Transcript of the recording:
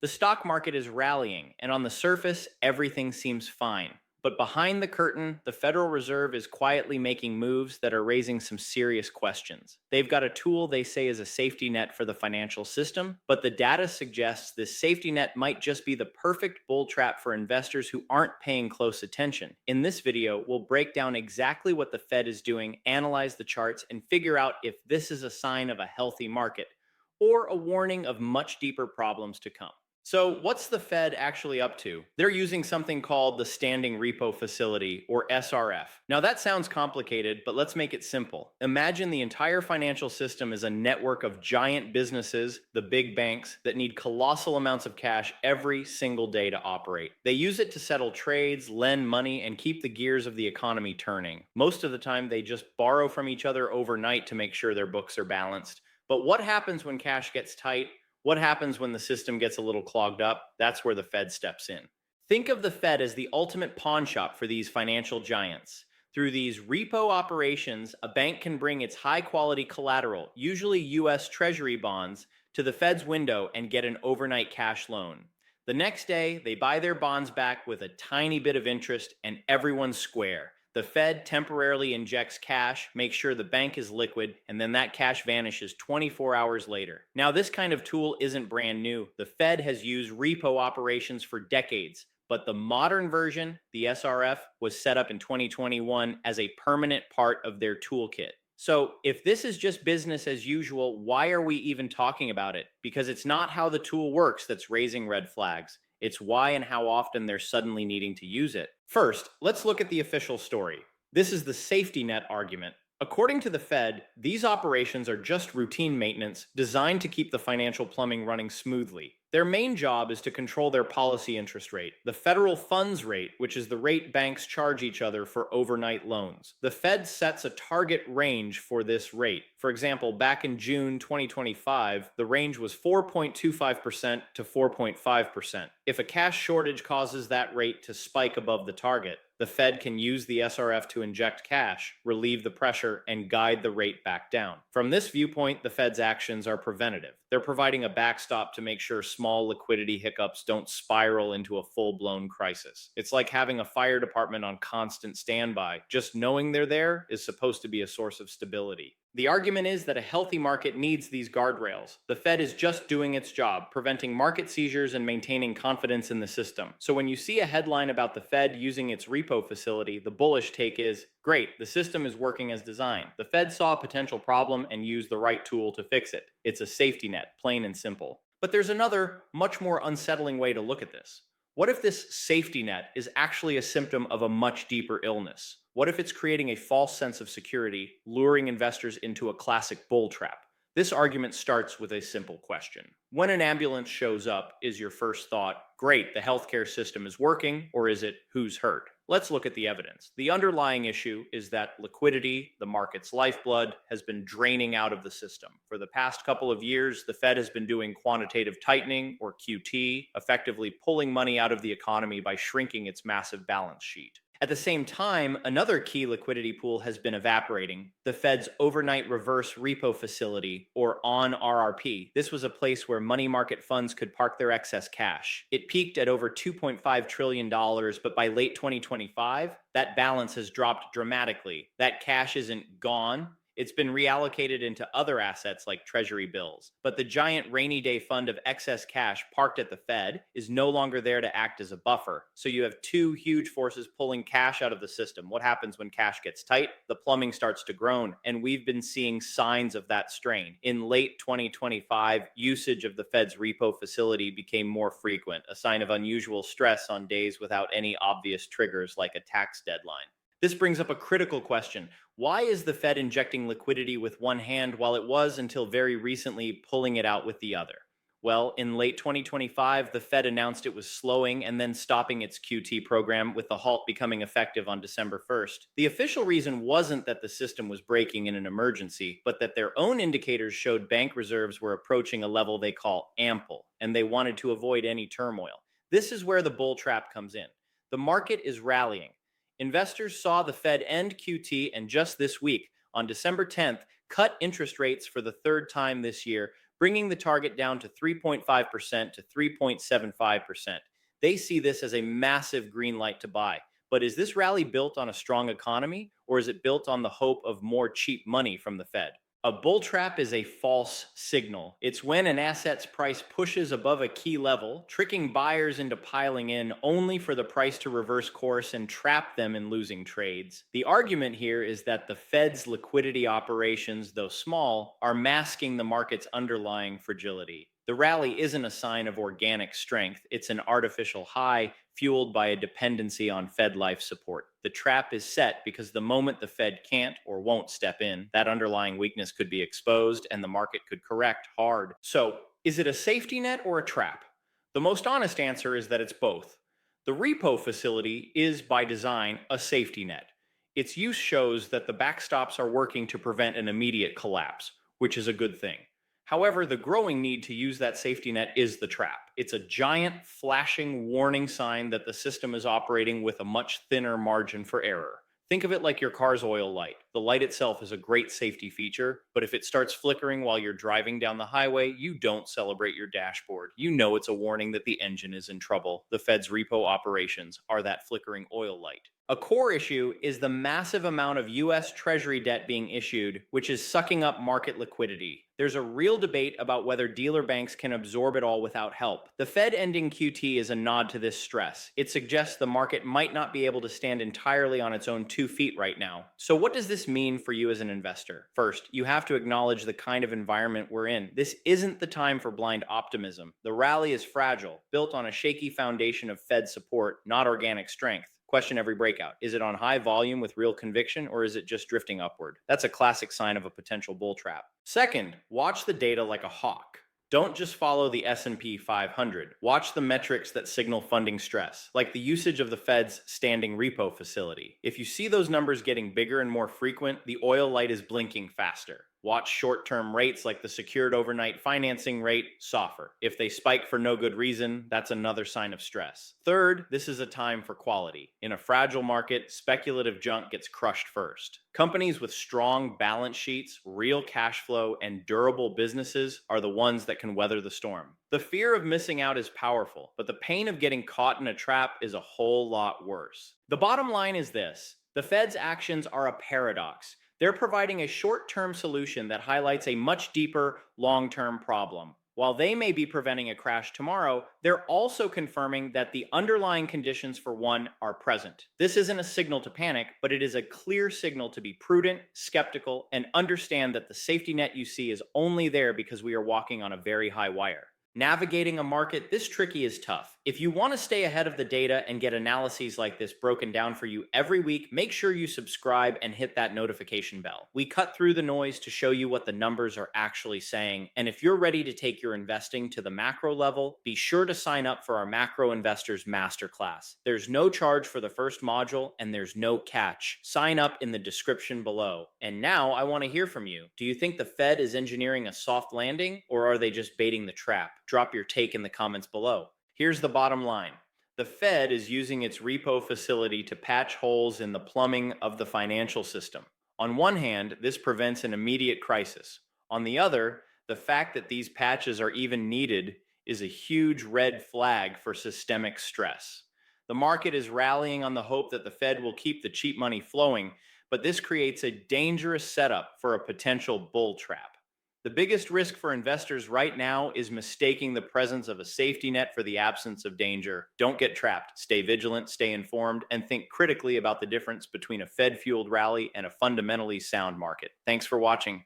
The stock market is rallying, and on the surface, everything seems fine. But behind the curtain, the Federal Reserve is quietly making moves that are raising some serious questions. They've got a tool they say is a safety net for the financial system, but the data suggests this safety net might just be the perfect bull trap for investors who aren't paying close attention. In this video, we'll break down exactly what the Fed is doing, analyze the charts, and figure out if this is a sign of a healthy market or a warning of much deeper problems to come. So, what's the Fed actually up to? They're using something called the Standing Repo Facility, or SRF. Now, that sounds complicated, but let's make it simple. Imagine the entire financial system is a network of giant businesses, the big banks, that need colossal amounts of cash every single day to operate. They use it to settle trades, lend money, and keep the gears of the economy turning. Most of the time, they just borrow from each other overnight to make sure their books are balanced. But what happens when cash gets tight? What happens when the system gets a little clogged up? That's where the Fed steps in. Think of the Fed as the ultimate pawn shop for these financial giants. Through these repo operations, a bank can bring its high quality collateral, usually US Treasury bonds, to the Fed's window and get an overnight cash loan. The next day, they buy their bonds back with a tiny bit of interest, and everyone's square. The Fed temporarily injects cash, makes sure the bank is liquid, and then that cash vanishes 24 hours later. Now, this kind of tool isn't brand new. The Fed has used repo operations for decades, but the modern version, the SRF, was set up in 2021 as a permanent part of their toolkit. So, if this is just business as usual, why are we even talking about it? Because it's not how the tool works that's raising red flags. It's why and how often they're suddenly needing to use it. First, let's look at the official story. This is the safety net argument. According to the Fed, these operations are just routine maintenance designed to keep the financial plumbing running smoothly. Their main job is to control their policy interest rate, the federal funds rate, which is the rate banks charge each other for overnight loans. The Fed sets a target range for this rate. For example, back in June 2025, the range was 4.25% to 4.5%. If a cash shortage causes that rate to spike above the target, the Fed can use the SRF to inject cash, relieve the pressure, and guide the rate back down. From this viewpoint, the Fed's actions are preventative. They're providing a backstop to make sure small liquidity hiccups don't spiral into a full-blown crisis. It's like having a fire department on constant standby. Just knowing they're there is supposed to be a source of stability. The argument is that a healthy market needs these guardrails. The Fed is just doing its job, preventing market seizures and maintaining confidence in the system. So when you see a headline about the Fed using its repo facility, the bullish take is, great, the system is working as designed. The Fed saw a potential problem and used the right tool to fix it. It's a safety net, plain and simple. But there's another, much more unsettling way to look at this. What if this safety net is actually a symptom of a much deeper illness? What if it's creating a false sense of security, luring investors into a classic bull trap? This argument starts with a simple question. When an ambulance shows up, is your first thought, great, the healthcare system is working, or is it, who's hurt? Let's look at the evidence. The underlying issue is that liquidity, the market's lifeblood, has been draining out of the system. For the past couple of years, the Fed has been doing quantitative tightening, or QT, effectively pulling money out of the economy by shrinking its massive balance sheet. At the same time, another key liquidity pool has been evaporating, the Fed's overnight reverse repo facility, or ON-RRP. This was a place where money market funds could park their excess cash. It peaked at over $2.5 trillion, but by late 2025, that balance has dropped dramatically. That cash isn't gone. It's been reallocated into other assets like treasury bills. But the giant rainy day fund of excess cash parked at the Fed is no longer there to act as a buffer. So you have two huge forces pulling cash out of the system. What happens when cash gets tight? The plumbing starts to groan, and we've been seeing signs of that strain. In late 2025, usage of the Fed's repo facility became more frequent, a sign of unusual stress on days without any obvious triggers like a tax deadline. This brings up a critical question. Why is the Fed injecting liquidity with one hand while it was, until very recently, pulling it out with the other? Well, in late 2025, the Fed announced it was slowing and then stopping its QT program, with the halt becoming effective on December 1st. The official reason wasn't that the system was breaking in an emergency, but that their own indicators showed bank reserves were approaching a level they call ample, and they wanted to avoid any turmoil. This is where the bull trap comes in. The market is rallying. Investors saw the Fed end QT and just this week, on December 10th, cut interest rates for the third time this year, bringing the target down to 3.5% to 3.75%. They see this as a massive green light to buy. But is this rally built on a strong economy, or is it built on the hope of more cheap money from the Fed? A bull trap is a false signal. It's when an asset's price pushes above a key level, tricking buyers into piling in only for the price to reverse course and trap them in losing trades. The argument here is that the Fed's liquidity operations, though small, are masking the market's underlying fragility. The rally isn't a sign of organic strength, it's an artificial high fueled by a dependency on Fed life support. The trap is set because the moment the Fed can't or won't step in, that underlying weakness could be exposed and the market could correct hard. So, is it a safety net or a trap? The most honest answer is that it's both. The repo facility is, by design, a safety net. Its use shows that the backstops are working to prevent an immediate collapse, which is a good thing. However, the growing need to use that safety net is the trap. It's a giant, flashing warning sign that the system is operating with a much thinner margin for error. Think of it like your car's oil light. The light itself is a great safety feature, but if it starts flickering while you're driving down the highway, you don't celebrate your dashboard. You know it's a warning that the engine is in trouble. The Fed's repo operations are that flickering oil light. A core issue is the massive amount of US Treasury debt being issued, which is sucking up market liquidity. There's a real debate about whether dealer banks can absorb it all without help. The Fed ending QT is a nod to this stress. It suggests the market might not be able to stand entirely on its own 2 feet right now. So what does this mean for you as an investor? First, you have to acknowledge the kind of environment we're in. This isn't the time for blind optimism. The rally is fragile, built on a shaky foundation of Fed support, not organic strength. Question every breakout. Is it on high volume with real conviction, or is it just drifting upward? That's a classic sign of a potential bull trap. Second, watch the data like a hawk. Don't just follow the S&P 500. Watch the metrics that signal funding stress, like the usage of the Fed's Standing Repo Facility. If you see those numbers getting bigger and more frequent, the oil light is blinking faster. Watch short-term rates like the secured overnight financing rate soften. If they spike for no good reason, that's another sign of stress. Third, this is a time for quality. In a fragile market, speculative junk gets crushed first. Companies with strong balance sheets, real cash flow, and durable businesses are the ones that can weather the storm. The fear of missing out is powerful, but the pain of getting caught in a trap is a whole lot worse. The bottom line is this: the Fed's actions are a paradox. They're providing a short-term solution that highlights a much deeper, long-term problem. While they may be preventing a crash tomorrow, they're also confirming that the underlying conditions for one are present. This isn't a signal to panic, but it is a clear signal to be prudent, skeptical, and understand that the safety net you see is only there because we are walking on a very high wire. Navigating a market this tricky is tough. If you want to stay ahead of the data and get analyses like this broken down for you every week, make sure you subscribe and hit that notification bell. We cut through the noise to show you what the numbers are actually saying. And if you're ready to take your investing to the macro level, be sure to sign up for our Macro Investors Masterclass. There's no charge for the first module and there's no catch. Sign up in the description below. And now I want to hear from you. Do you think the Fed is engineering a soft landing, or are they just baiting the trap? Drop your take in the comments below. Here's the bottom line. The Fed is using its repo facility to patch holes in the plumbing of the financial system. On one hand, this prevents an immediate crisis. On the other, the fact that these patches are even needed is a huge red flag for systemic stress. The market is rallying on the hope that the Fed will keep the cheap money flowing, but this creates a dangerous setup for a potential bull trap. The biggest risk for investors right now is mistaking the presence of a safety net for the absence of danger. Don't get trapped. Stay vigilant, stay informed, and think critically about the difference between a Fed-fueled rally and a fundamentally sound market. Thanks for watching.